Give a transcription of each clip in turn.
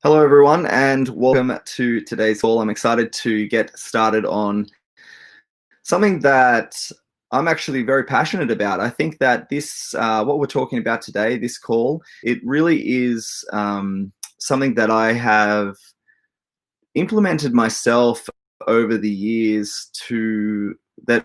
Hello, everyone, and welcome to today's call. I'm excited to get started on something that I'm actually very passionate about. I think that what we're talking about today, this call, it really is something that I have implemented myself over the years that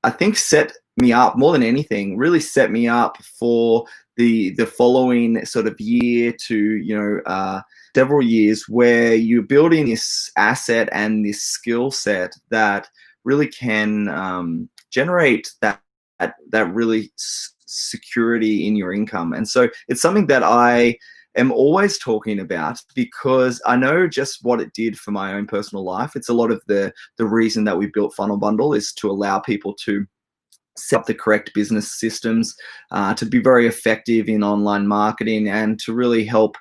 I think set me up more than anything, really set me up for the following sort of year to several years where you're building this asset and this skill set that really can generate that really security in your income. And so it's something that I am always talking about because I know just what it did for my own personal life. It's a lot of the reason that we built FunnelBundle is to allow people to set up the correct business systems, to be very effective in online marketing, and to really help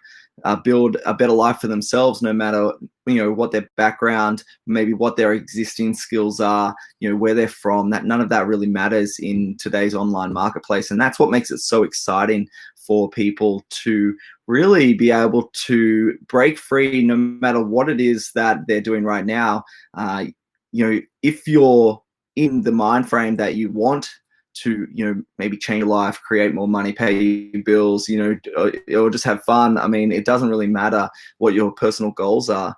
build a better life for themselves, no matter what their background, maybe what their existing skills are, where they're from. That none of that really matters in today's online marketplace, and that's what makes it so exciting for people to really be able to break free, no matter what it is that they're doing right now. If you're in the mind frame that you want to maybe change your life, create more money, pay your bills, or just have fun. I mean, it doesn't really matter what your personal goals are.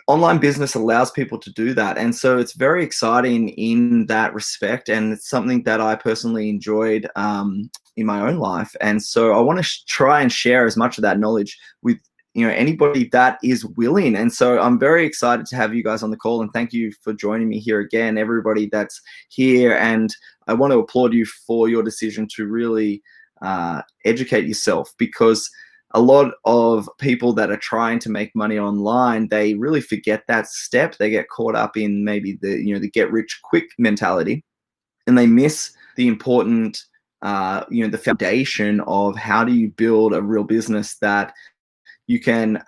Online business allows people to do that, and so it's very exciting in that respect, and it's something that I personally enjoyed in my own life. And so I want to try and share as much of that knowledge with anybody that is willing. And so I'm very excited to have you guys on the call, and thank you for joining me here again, everybody that's here. And I want to applaud you for your decision to really educate yourself, because a lot of people that are trying to make money online, they really forget that step. They get caught up in maybe the get rich quick mentality, and they miss the important the foundation of how do you build a real business that you can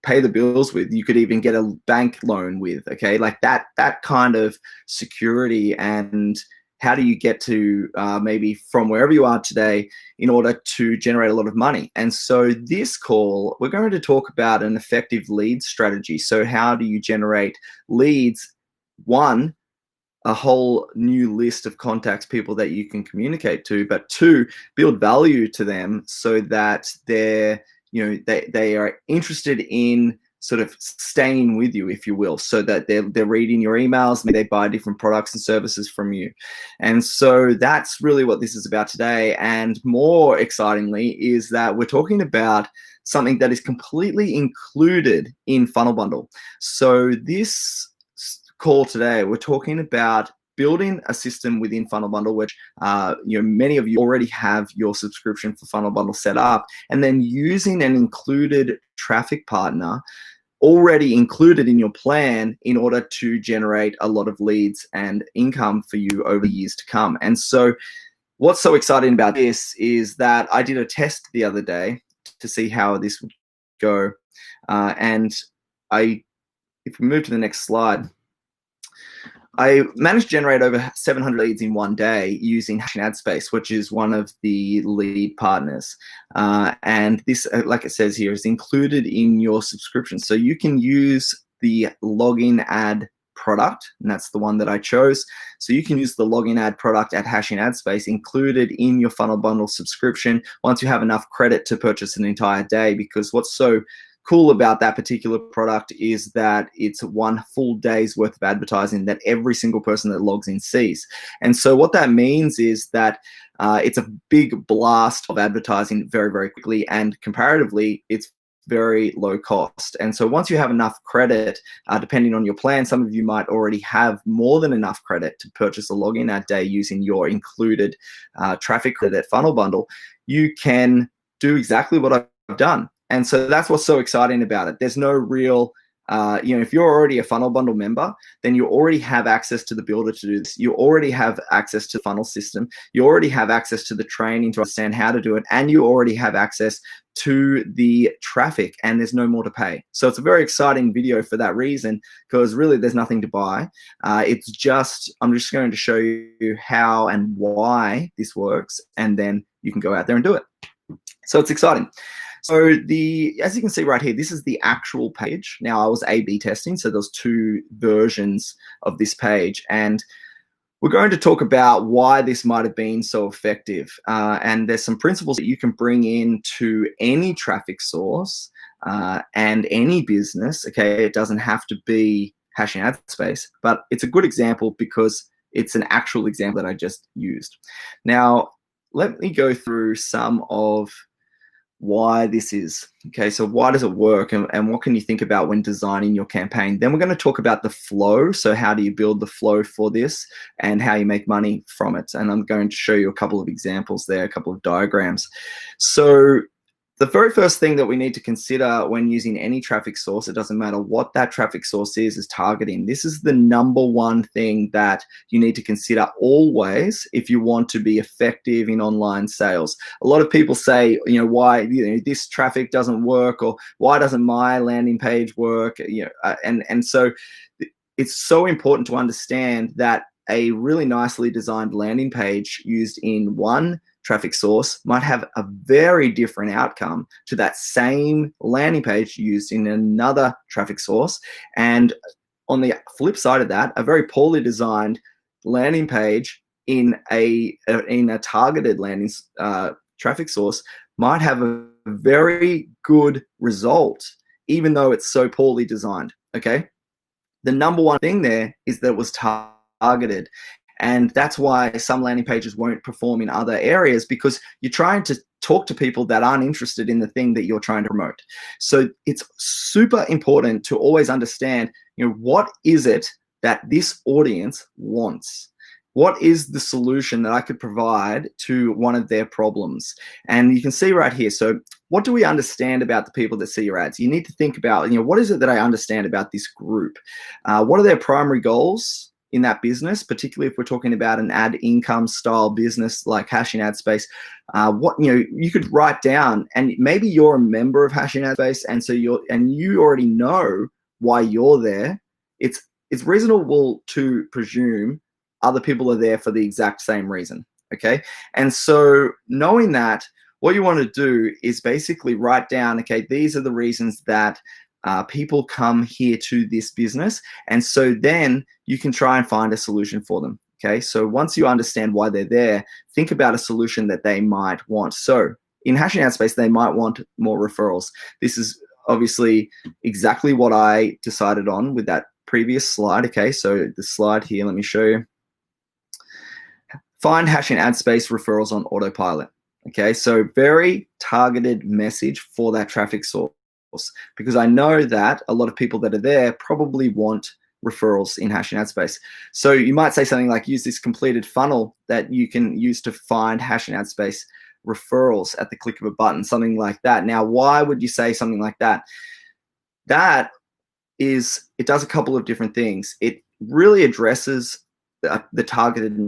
pay the bills with, you could even get a bank loan with, okay? Like that kind of security. And how do you get to maybe from wherever you are today in order to generate a lot of money? And so this call, we're going to talk about an effective lead strategy. So how do you generate leads? One, a whole new list of contacts, people that you can communicate to, but two, build value to them so that they are interested in sort of staying with you, if you will, so that they're reading your emails, maybe they buy different products and services from you. And so that's really what this is about today. And more excitingly is that we're talking about something that is completely included in FunnelBundle. So this call today, we're talking about building a system within FunnelBundle, which many of you already have your subscription for FunnelBundle set up, and then using an included traffic partner already included in your plan in order to generate a lot of leads and income for you over years to come. And so what's so exciting about this is that I did a test the other day to see how this would go. If we move to the next slide, I managed to generate over 700 leads in one day using AdSpace, which is one of the lead partners. And this, like it says here, is included in your subscription. So you can use the login ad product, and that's the one that I chose. So you can use the login ad product at AdSpace included in your FunnelBundle subscription once you have enough credit to purchase an entire day, because what's so cool about that particular product is that it's one full day's worth of advertising that every single person that logs in sees. And so what that means is that it's a big blast of advertising very, very quickly, and comparatively, it's very low cost. And so once you have enough credit, depending on your plan, some of you might already have more than enough credit to purchase a login ad day using your included traffic credit at FunnelBundle, you can do exactly what I've done. And so that's what's so exciting about it. There's no real, if you're already a FunnelBundle member, then you already have access to the builder to do this. You already have access to the funnel system. You already have access to the training to understand how to do it. And you already have access to the traffic, and there's no more to pay. So it's a very exciting video for that reason, because really there's nothing to buy. I'm just going to show you how and why this works, and then you can go out there and do it. So it's exciting. So as you can see right here, this is the actual page. Now I was A/B testing, so there's two versions of this page, and we're going to talk about why this might have been so effective. And there's some principles that you can bring into any traffic source and any business. Okay, it doesn't have to be hashing ad space, but it's a good example because it's an actual example that I just used. Now, let me go through some of why this is. Okay, so why does it work, and what can you think about when designing your campaign? Then we're going to talk about the flow. So how do you build the flow for this and how you make money from it? And I'm going to show you a couple of examples there, a couple of diagrams. So the very first thing that we need to consider when using any traffic source, it doesn't matter what that traffic source is targeting. This is the number one thing that you need to consider always if you want to be effective in online sales. A lot of people say, why this traffic doesn't work, or why doesn't my landing page work? And so it's so important to understand that a really nicely designed landing page used in one traffic source might have a very different outcome to that same landing page used in another traffic source. And on the flip side of that, a very poorly designed landing page in a targeted landing traffic source might have a very good result, even though it's so poorly designed. Okay, the number one thing there is that it was targeted. And that's why some landing pages won't perform in other areas, because you're trying to talk to people that aren't interested in the thing that you're trying to promote. So it's super important to always understand, what is it that this audience wants? What is the solution that I could provide to one of their problems? And you can see right here. So what do we understand about the people that see your ads? You need to think about, what is it that I understand about this group? What are their primary goals in that business, particularly if we're talking about an ad income style business like Hashing Ad Space? What you could write down, and maybe you're a member of Hashing Ad Space, and so you already know why you're there. It's reasonable to presume other people are there for the exact same reason. Okay, and so knowing that, what you want to do is basically write down, okay, these are the reasons that people come here to this business, and so then you can try and find a solution for them. Okay, so once you understand why they're there, think about a solution that they might want. So in Hashing Ad Space, they might want more referrals. This is obviously exactly what I decided on with that previous slide. Okay, so the slide here, let me show you. Find Hashing Ad Space referrals on autopilot. Okay, so very targeted message for that traffic source, because I know that a lot of people that are there probably want referrals in Hashing Ad Space. So you might say something like, use this completed funnel that you can use to find Hashing Ad Space referrals at the click of a button, something like that. Now, why would you say something like that? That is, it does a couple of different things. It really addresses the targeted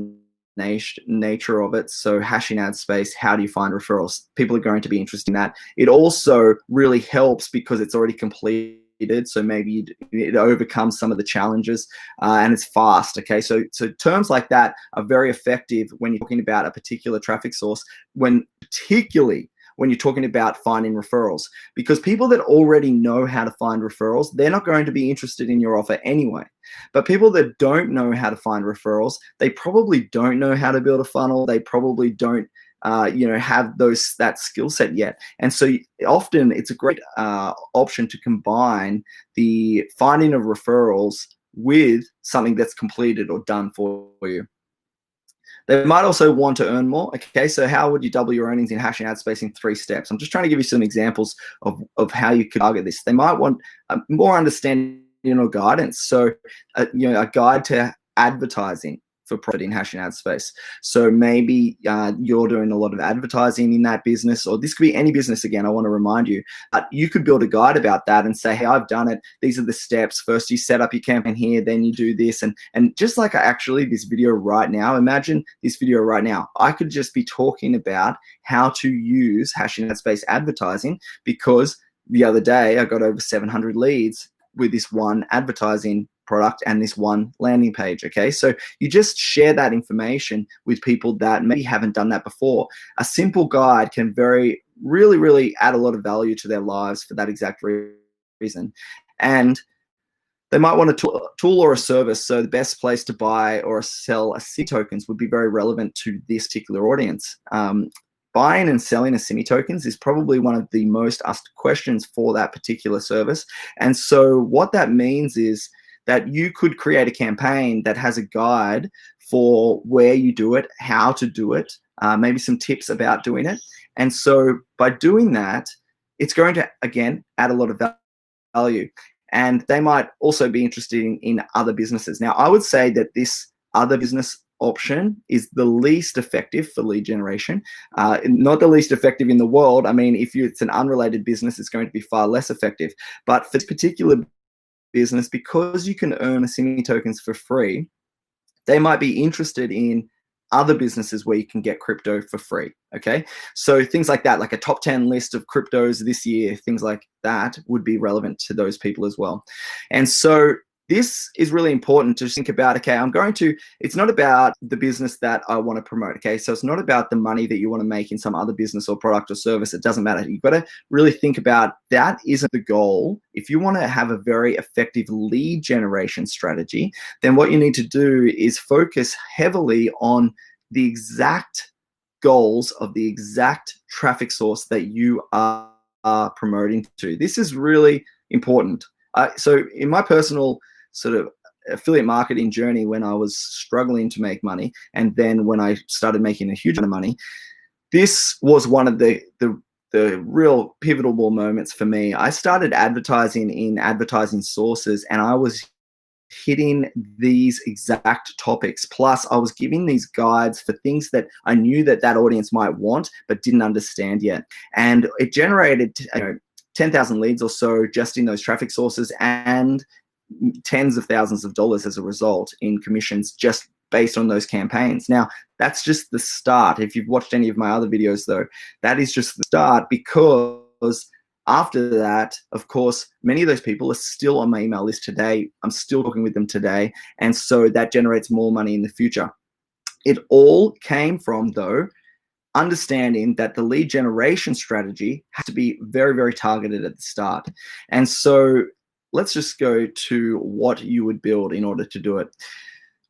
nature of it. So Hashing Ad Space, how do you find referrals? People are going to be interested in that. It also really helps because it's already completed, so maybe it overcomes some of the challenges, and it's fast. Okay, so terms like that are very effective when you're talking about a particular traffic source, particularly when you're talking about finding referrals, because people that already know how to find referrals, they're not going to be interested in your offer anyway. But people that don't know how to find referrals, they probably don't know how to build a funnel. They probably don't have that skill set yet. And so often it's a great option to combine the finding of referrals with something that's completed or done for you. They might also want to earn more. Okay, so how would you double your earnings in Hashing Ad Space in 3 steps? I'm just trying to give you some examples of how you could target this. They might want more understanding or guidance. So, a guide to advertising for profit in Hashing Ad Space. So maybe you're doing a lot of advertising in that business, or this could be any business. Again, I want to remind you, you could build a guide about that and say, hey, I've done it. These are the steps. First, you set up your campaign here, then you do this. And just like this video right now, imagine this video right now. I could just be talking about how to use Hashing Ad Space advertising, because the other day I got over 700 leads with this one advertising product and this one landing page. Okay, so you just share that information with people that maybe haven't done that before. A simple guide can very really, really add a lot of value to their lives for that exact reason. And they might want a tool or a service. So the best place to buy or sell a CIMI tokens would be very relevant to this particular audience. Buying and selling a CIMI tokens is probably one of the most asked questions for that particular service. And so what that means is that you could create a campaign that has a guide for where you do it, how to do it, maybe some tips about doing it. And so by doing that, it's going to, again, add a lot of value. And they might also be interested in other businesses. Now, I would say that this other business option is the least effective for lead generation. Not the least effective in the world. I mean, if it's an unrelated business, it's going to be far less effective. But for this particular business, because you can earn a CIMI tokens for free, they might be interested in other businesses where you can get crypto for free. Okay, so things like that, like a top 10 list of cryptos this year, things like that would be relevant to those people as well. And so this is really important to think about. Okay, it's not about the business that I want to promote. Okay, so it's not about the money that you want to make in some other business or product or service. It doesn't matter. You've got to really think about that isn't the goal. If you want to have a very effective lead generation strategy, then what you need to do is focus heavily on the exact goals of the exact traffic source that you are promoting to. This is really important. So in my personal sort of affiliate marketing journey, when I was struggling to make money, and then when I started making a huge amount of money, this was one of the real pivotal moments for me. I started advertising in advertising sources, and I was hitting these exact topics. Plus, I was giving these guides for things that I knew that audience might want, but didn't understand yet. And it generated 10,000 leads or so just in those traffic sources, and tens of thousands of dollars as a result in commissions just based on those campaigns. Now, that's just the start. If you've watched any of my other videos, though, that is just the start, because after that, of course, many of those people are still on my email list today. I'm still talking with them today. And so that generates more money in the future. It all came from, though, understanding that the lead generation strategy has to be very, very targeted at the start. And so let's just go to what you would build in order to do it.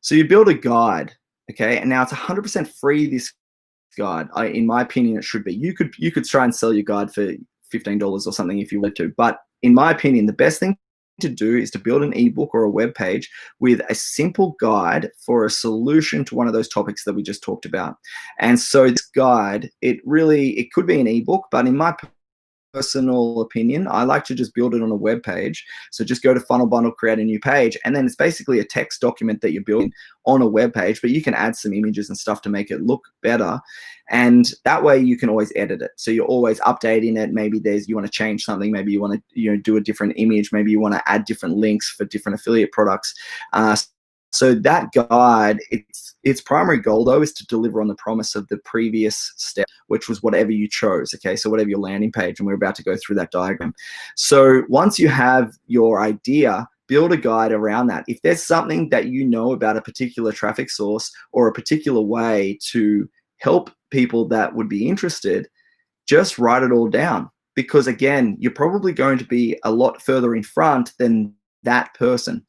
So you build a guide, okay? And now it's 100% free, this guide. In my opinion, it should be. You could try and sell your guide for $15 or something if you want to. But in my opinion, the best thing to do is to build an ebook or a web page with a simple guide for a solution to one of those topics that we just talked about. And so this guide, it could be an ebook, but in my personal opinion, I like to just build it on a web page. So just go to FunnelBundle, create a new page, and then it's basically a text document that you're building on a web page, but you can add some images and stuff to make it look better. And that way you can always edit it. So you're always updating it. Maybe you want to change something. Maybe you want to do a different image. Maybe you want to add different links for different affiliate products. So that guide, its primary goal, though, is to deliver on the promise of the previous step, which was whatever you chose, okay? So whatever your landing page, and we're about to go through that diagram. So once you have your idea, build a guide around that. If there's something that you know about a particular traffic source or a particular way to help people that would be interested, just write it all down. Because again, you're probably going to be a lot further in front than that person.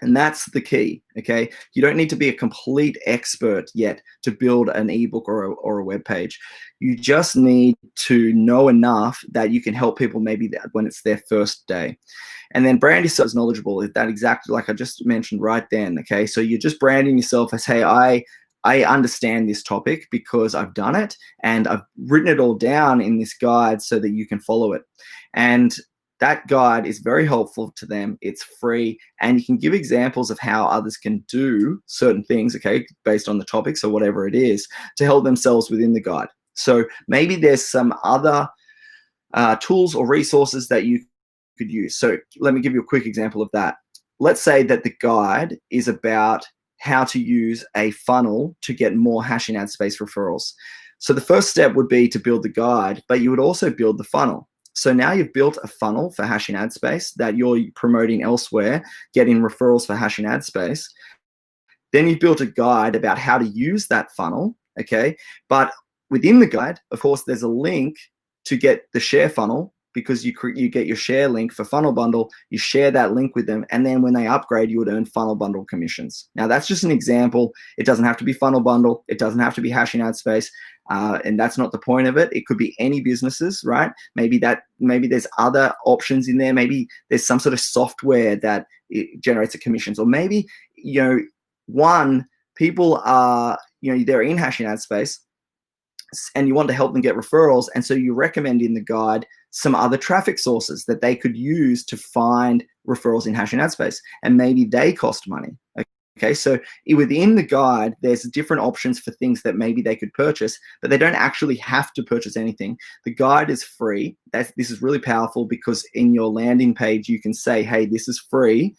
And that's the key, okay? You don't need to be a complete expert yet to build an ebook or a web page. You just need to know enough that you can help people maybe when it's their first day. And then brand yourself as knowledgeable. Is that exactly like I just mentioned right then, okay? So you're just branding yourself as, hey, I understand this topic because I've done it, and I've written it all down in this guide so that you can follow it. And that guide is very helpful to them. It's free, and you can give examples of how others can do certain things, okay, based on the topics or whatever it is, to help themselves within the guide. So maybe there's some other tools or resources that you could use. So let me give you a quick example of that. Let's say that the guide is about how to use a funnel to get more hashing ad space referrals. So the first step would be to build the guide, but you would also build the funnel. So now you've built a funnel for hashing ad space that you're promoting elsewhere, getting referrals for hashing ad space. Then you've built a guide about how to use that funnel, okay? But within the guide, of course, there's a link to get the share funnel, because you get your share link for FunnelBundle, you share that link with them, and then when they upgrade, you would earn FunnelBundle commissions. Now, that's just an example. It doesn't have to be FunnelBundle. It doesn't have to be Hashing Ad Space, and that's not the point of it. It could be any businesses, right? Maybe there's other options in there. Maybe there's some sort of software that it generates the commissions, or maybe people are they're in Hashing Ad Space, and you want to help them get referrals, and so you recommend in the guide some other traffic sources that they could use to find referrals in Hashing Ad Space, and maybe they cost money. Okay, so within the guide, there's different options for things that maybe they could purchase, but they don't actually have to purchase anything. The guide is free. This is really powerful, because in your landing page, you can say, hey, this is free.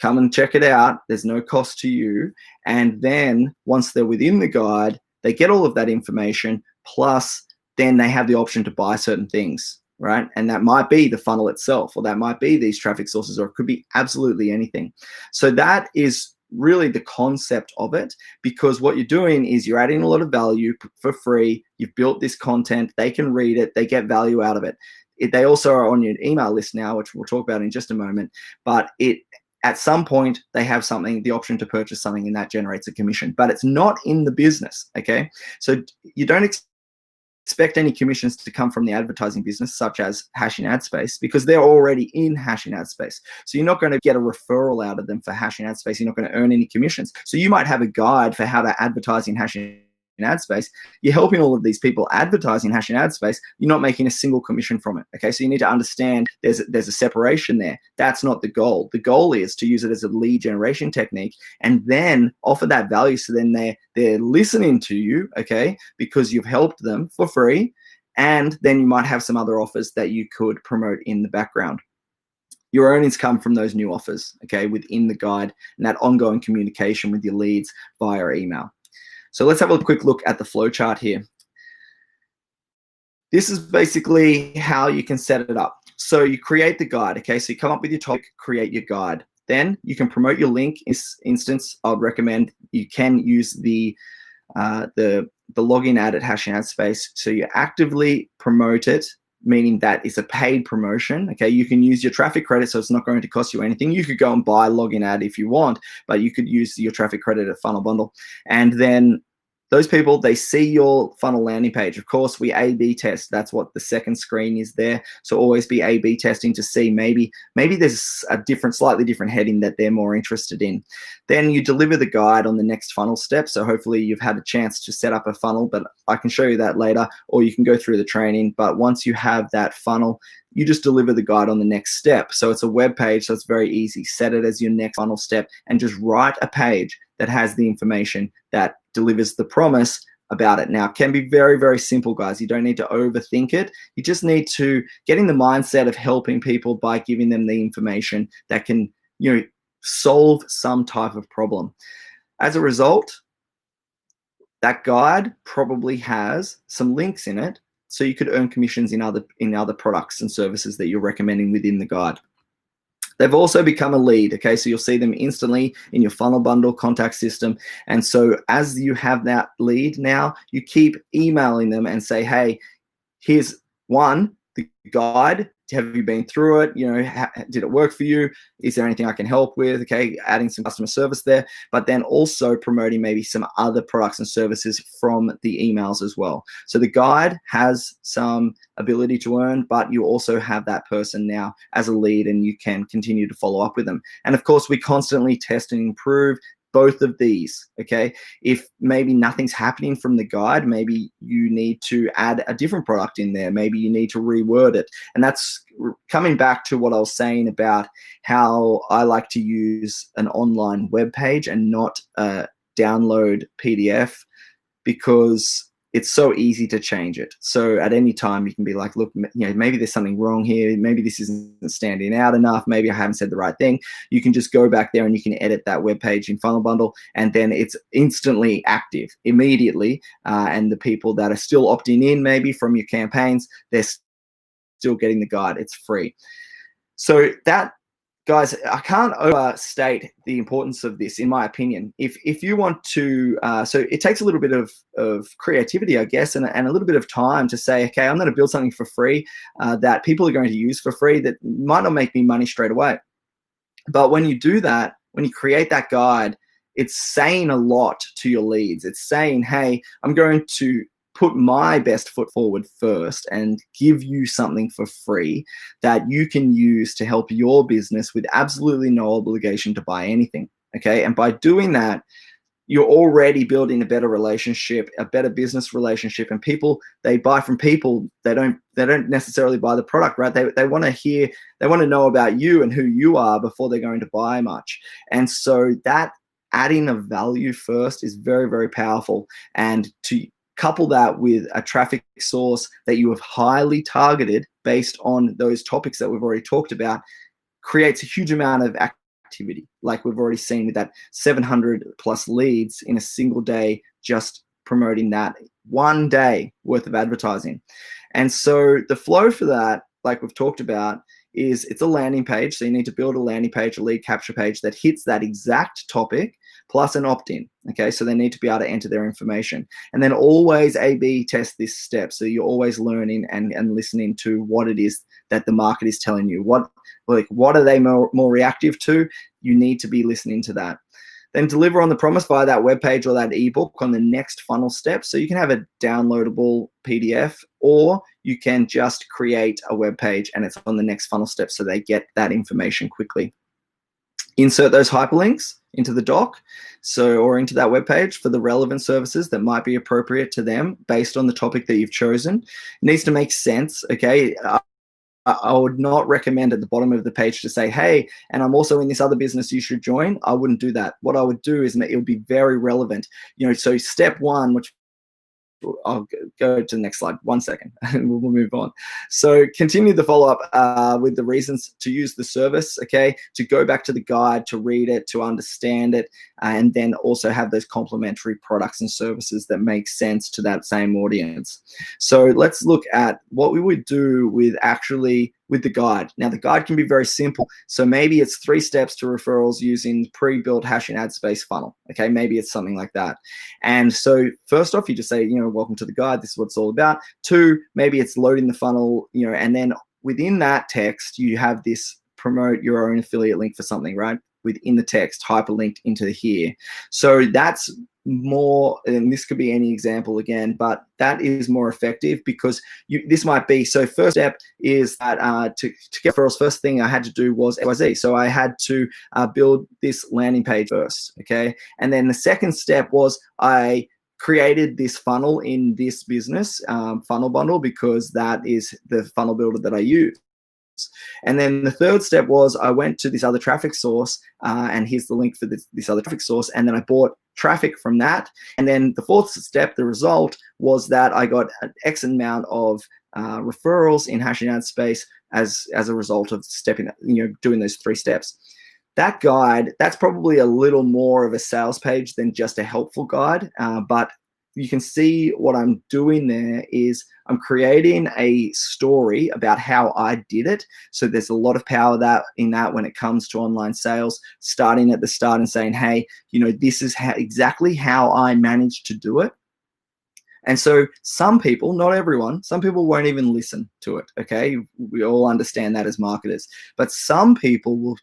Come and check it out. There's no cost to you. And then once they're within the guide, they get all of that information, plus then they have the option to buy certain things, right? And that might be the funnel itself, or that might be these traffic sources, or it could be absolutely anything. So that is really the concept of it, because what you're doing is you're adding a lot of value for free. You've built this content. They can read it. They get value out of it. They also are on your email list now, which we'll talk about in just a moment. But at some point, they have the option to purchase something, and that generates a commission. But it's not in the business, okay? So you don't expect any commissions to come from the advertising business, such as Hashing Ad Space, because they're already in Hashing Ad Space. So you're not going to get a referral out of them for Hashing Ad Space. You're not going to earn any commissions. So you might have a guide for how to advertise in Hashing Ad Space. You're helping all of these people advertise in Hashing Ad Space. You're not making a single commission from it. Okay, so you need to understand there's a separation there. That's not the goal. The goal is to use it as a lead generation technique, and then offer that value. So then they're listening to you, okay, because you've helped them for free, and then you might have some other offers that you could promote in the background. Your earnings come from those new offers, okay, within the guide, and that ongoing communication with your leads via email. So let's have a quick look at the flow chart here. This is basically how you can set it up. So you create the guide, okay? So you come up with your topic, create your guide. Then you can promote your link. In this instance, I'd recommend you can use the login ad at Hashing Ad Space. So you actively promote it, meaning that it's a paid promotion, okay? You can use your traffic credit, so it's not going to cost you anything. You could go and buy login ad if you want, but you could use your traffic credit at FunnelBundle. And then those people, they see your funnel landing page. Of course, we A/B test. That's what the second screen is there. So always be A/B testing to see maybe there's a slightly different heading that they're more interested in. Then you deliver the guide on the next funnel step. So hopefully you've had a chance to set up a funnel, but I can show you that later, or you can go through the training. But once you have that funnel, you just deliver the guide on the next step. So it's a web page, so it's very easy. Set it as your next funnel step, and just write a page that has the information that delivers the promise about it. Now, it can be very, very simple, guys. You don't need to overthink it. You just need to get in the mindset of helping people by giving them the information that can, solve some type of problem. As a result, that guide probably has some links in it, so you could earn commissions in other products and services that you're recommending within the guide. They've also become a lead, okay? So you'll see them instantly in your FunnelBundle contact system. And so as you have that lead now, you keep emailing them and say, hey, here's the guide. Have you been through it? Did it work for you? Is there anything I can help with? Okay, adding some customer service there, but then also promoting maybe some other products and services from the emails as well. So the guide has some ability to earn, but you also have that person now as a lead, and you can continue to follow up with them. And of course, we constantly test and improve both of these, okay? If maybe nothing's happening from the guide, maybe you need to add a different product in there. Maybe you need to reword it. And that's coming back to what I was saying about how I like to use an online web page and not download PDF, because it's so easy to change it. So at any time you can be like, look, maybe there's something wrong here. Maybe this isn't standing out enough. Maybe I haven't said the right thing. You can just go back there and you can edit that web page in FunnelBundle, and then it's instantly active immediately. And the people that are still opting in maybe from your campaigns, they're still getting the guide. It's free. So that guys, I can't overstate the importance of this, in my opinion. If you want to, so it takes a little bit of creativity, I guess, and a little bit of time to say, okay, I'm going to build something for free that people are going to use for free that might not make me money straight away. But when you do that, when you create that guide, it's saying a lot to your leads. It's saying, hey, I'm going to put my best foot forward first and give you something for free that you can use to help your business with absolutely no obligation to buy anything. Okay. And by doing that, you're already building a better relationship, a better business relationship. And people, they buy from people. They don't necessarily buy the product, right? They want to hear, they want to know about you and who you are before they're going to buy much. And so that adding of value first is very, very powerful. And to couple that with a traffic source that you have highly targeted based on those topics that we've already talked about creates a huge amount of activity, like we've already seen with that 700 plus leads in a single day, just promoting that one day worth of advertising. And so the flow for that, like we've talked about, is it's a landing page. So you need to build a landing page, a lead capture page that hits that exact topic plus an opt-in. Okay, so they need to be able to enter their information. And then always A/B test this step. So you're always learning and listening to what it is that the market is telling you. What are they more reactive to? You need to be listening to that. Then deliver on the promise via that web page or that ebook on the next funnel step. So you can have a downloadable PDF, or you can just create a web page and it's on the next funnel step so they get that information quickly. Insert those hyperlinks into the doc, or into that web page for the relevant services that might be appropriate to them based on the topic that you've chosen. It needs to make sense, okay? I would not recommend at the bottom of the page to say, hey, and I'm also in this other business you should join. I wouldn't do that. What I would do is it would be very relevant. So step one, which I'll go to the next slide, 1 second, and we'll move on. So continue the follow-up with the reasons to use the service, okay, to go back to the guide, to read it, to understand it, and then also have those complementary products and services that make sense to that same audience. So let's look at what we would do with the guide. Now, the guide can be very simple. So maybe it's 3 steps to referrals using pre-built hash and ad space funnel. Okay, maybe it's something like that. And so first off, you just say, welcome to the guide. This is what it's all about. 2, maybe it's loading the funnel, and then within that text, you have this promote your own affiliate link for something, right? Within the text, hyperlinked into here. So that's more, and this could be any example again, but that is more effective because this might be, so first step is that to get referrals, first thing I had to do was XYZ. So I had to build this landing page first, okay? And then the second step was I created this funnel in this business, FunnelBundle, because that is the funnel builder that I use. And then the third step was I went to this other traffic source, and here's the link for this other traffic source, and then I bought traffic from that. And then the fourth step, the result was that I got an X amount of referrals in hash and ad space as a result of doing those 3 steps. That guide, that's probably a little more of a sales page than just a helpful guide, but you can see what I'm doing there is I'm creating a story about how I did it. So there's a lot of power in that when it comes to online sales, starting at the start and saying, hey, this is exactly how I managed to do it. And so some people, not everyone, some people won't even listen to it, okay? We all understand that as marketers. But some people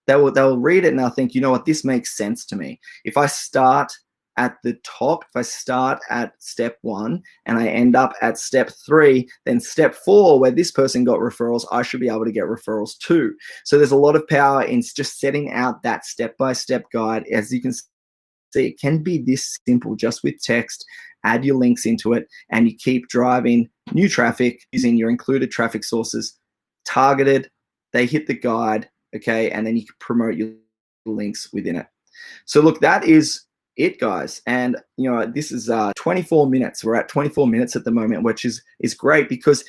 they'll read it and they'll think, what, this makes sense to me. If I start at the top, if I start at step 1 and I end up at step 3, then step 4, where this person got referrals, I should be able to get referrals too. So there's a lot of power in just setting out that step-by-step guide. As you can see, it can be this simple, just with text, add your links into it, and you keep driving new traffic using your included traffic sources, targeted, they hit the guide, okay, and then you can promote your links within it. So look, that is it, guys. And this is 24 minutes. We're at 24 minutes at the moment, which is great because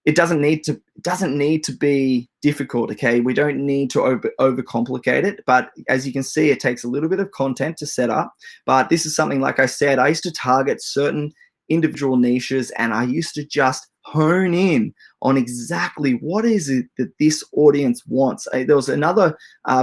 it doesn't need to be difficult, okay? We don't need to overcomplicate it, but as you can see, it takes a little bit of content to set up. But this is something, like I said, I used to target certain individual niches, and I used to just hone in on exactly what is it that this audience wants. There was another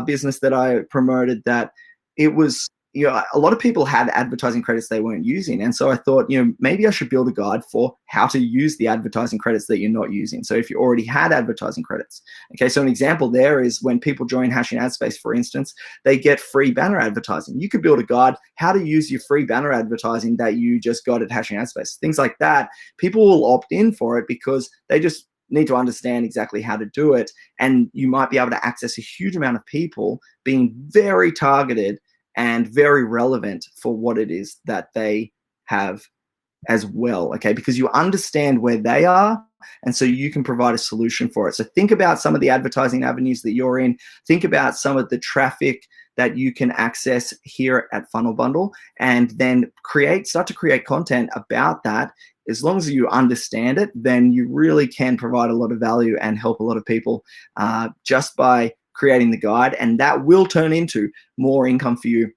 business that I promoted that it was, a lot of people had advertising credits they weren't using. And so I thought, maybe I should build a guide for how to use the advertising credits that you're not using. So if you already had advertising credits, okay, so an example there is when people join Hashing Ad Space, for instance, they get free banner advertising. You could build a guide how to use your free banner advertising that you just got at Hashing Ad Space. Things like that. People will opt in for it because they just need to understand exactly how to do it. And you might be able to access a huge amount of people being very targeted and very relevant for what it is that they have as well, okay? Because you understand where they are, and so you can provide a solution for it. So think about some of the advertising avenues that you're in. Think about some of the traffic that you can access here at FunnelBundle, and then start to create content about that. As long as you understand it, then you really can provide a lot of value and help a lot of people just by creating the guide, and that will turn into more income for you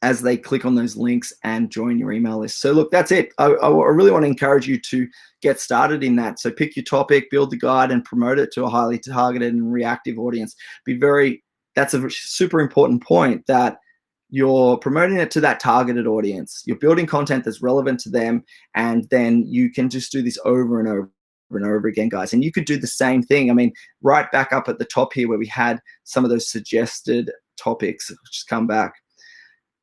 as they click on those links and join your email list. So look, that's it. I really want to encourage you to get started in that. So pick your topic, build the guide, and promote it to a highly targeted and reactive audience. That's a super important point, that you're promoting it to that targeted audience. You're building content that's relevant to them, and then you can just do this over and over and over again, guys. And you could do the same thing. I mean, right back up at the top here where we had some of those suggested topics, just come back.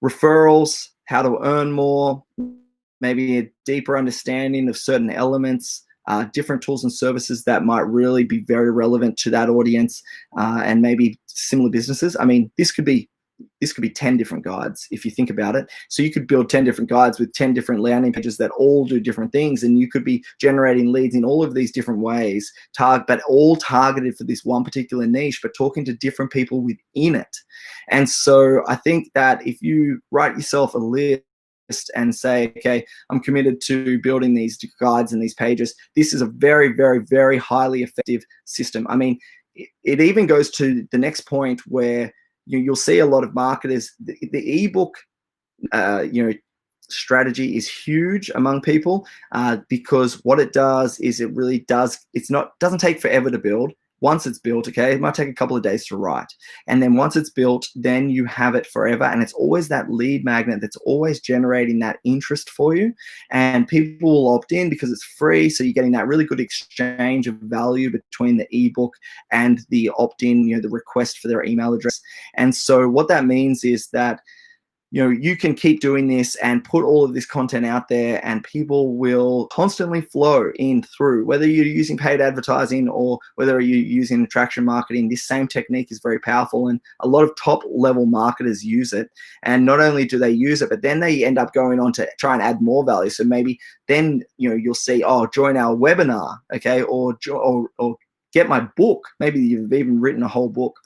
Referrals, how to earn more, maybe a deeper understanding of certain elements, different tools and services that might really be very relevant to that audience, and maybe similar businesses. I mean, this could be 10 different guides if you think about it. So you could build 10 different guides with 10 different landing pages that all do different things, and you could be generating leads in all of these different ways, but all targeted for this one particular niche, but talking to different people within it. And so I think that if you write yourself a list and say, okay, I'm committed to building these guides and these pages, this is a very, very, very highly effective system. I mean, it even goes to the next point where you'll see a lot of marketers, the ebook, strategy is huge among people, because what it does is doesn't take forever to build. Once it's built, okay, it might take a couple of days to write. And then once it's built, then you have it forever. And it's always that lead magnet that's always generating that interest for you. And people will opt in because it's free. So you're getting that really good exchange of value between the ebook and the opt-in, the request for their email address. And so what that means is that you can keep doing this and put all of this content out there, and people will constantly flow in through, whether you're using paid advertising or whether you're using attraction marketing. This same technique is very powerful, and a lot of top level marketers use it. And not only do they use it, but then they end up going on to try and add more value. So maybe then you'll see, join our webinar, okay, or get my book. Maybe you've even written a whole book.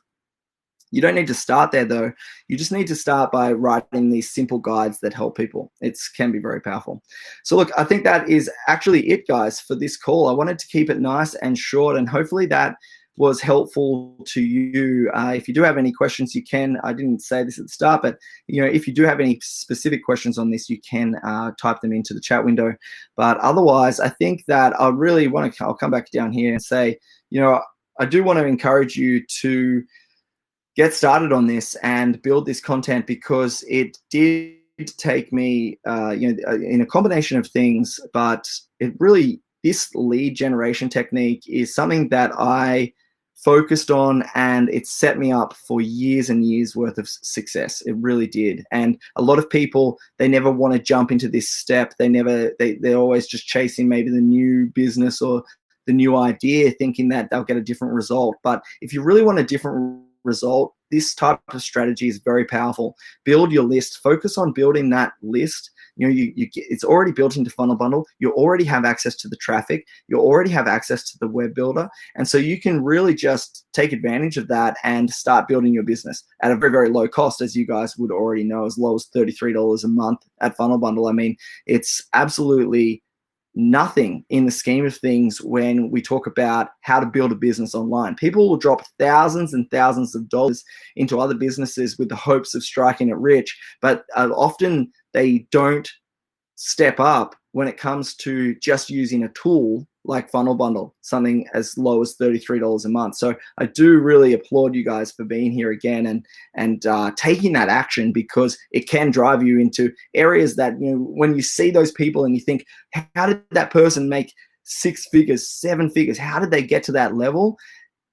You don't need to start there, though. You just need to start by writing these simple guides that help people. It can be very powerful. So look, I think that is actually it, guys, for this call. I wanted to keep it nice and short, and hopefully that was helpful to you. If you do have any questions, you can. I didn't say this at the start, but if you do have any specific questions on this, you can type them into the chat window. But otherwise, I think that I'll come back down here and say, I do want to encourage you to get started on this and build this content, because it did take me, in a combination of things, but this lead generation technique is something that I focused on, and it set me up for years and years worth of success. It really did. And a lot of people, they never want to jump into this step. They're always just chasing maybe the new business or the new idea, thinking that they'll get a different result. But if you really want a different result, this type of strategy is very powerful. Build your list. Focus on building that list. It's already built into FunnelBundle. You already have access to the traffic. You already have access to the web builder. And so you can really just take advantage of that and start building your business at a very, very low cost, as you guys would already know, as low as $33 a month at FunnelBundle. I mean, it's absolutely nothing in the scheme of things when we talk about how to build a business online. People will drop thousands and thousands of dollars into other businesses with the hopes of striking it rich, but often they don't step up when it comes to just using a tool like FunnelBundle, something as low as $33 a month. So I do really applaud you guys for being here again and taking that action, because it can drive you into areas that, when you see those people and you think, how did that person make 6 figures, 7 figures? How did they get to that level?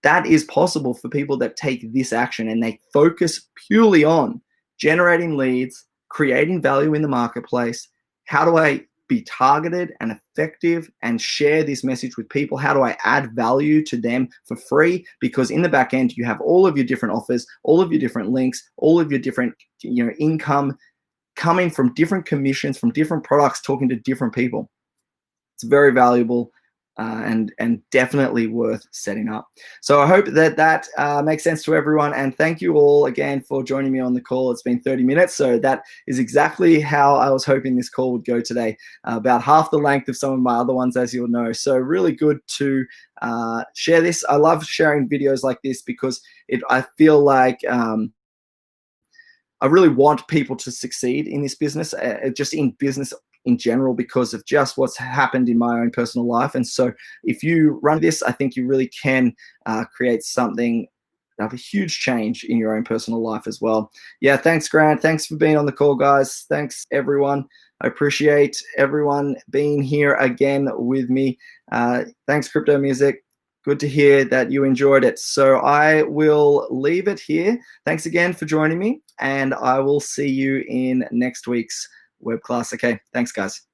That is possible for people that take this action and they focus purely on generating leads, creating value in the marketplace. How do I be targeted and effective and share this message with people? How do I add value to them for free? Because in the back end, you have all of your different offers, all of your different links, all of your different income coming from different commissions, from different products, talking to different people. It's very valuable. And definitely worth setting up. So I hope that makes sense to everyone. And thank you all again for joining me on the call. It's been 30 minutes. So that is exactly how I was hoping this call would go today. About half the length of some of my other ones, as you'll know. So really good to share this. I love sharing videos like this because I feel like I really want people to succeed in this business, just in business in general, because of just what's happened in my own personal life. And so if you run this, I think you really can create something of a huge change in your own personal life as well. Yeah, thanks, Grant. Thanks for being on the call, guys. Thanks, everyone. I appreciate everyone being here again with me. Thanks, Crypto Music. Good to hear that you enjoyed it. So I will leave it here. Thanks again for joining me, and I will see you in next week's web class. Okay, thanks, guys.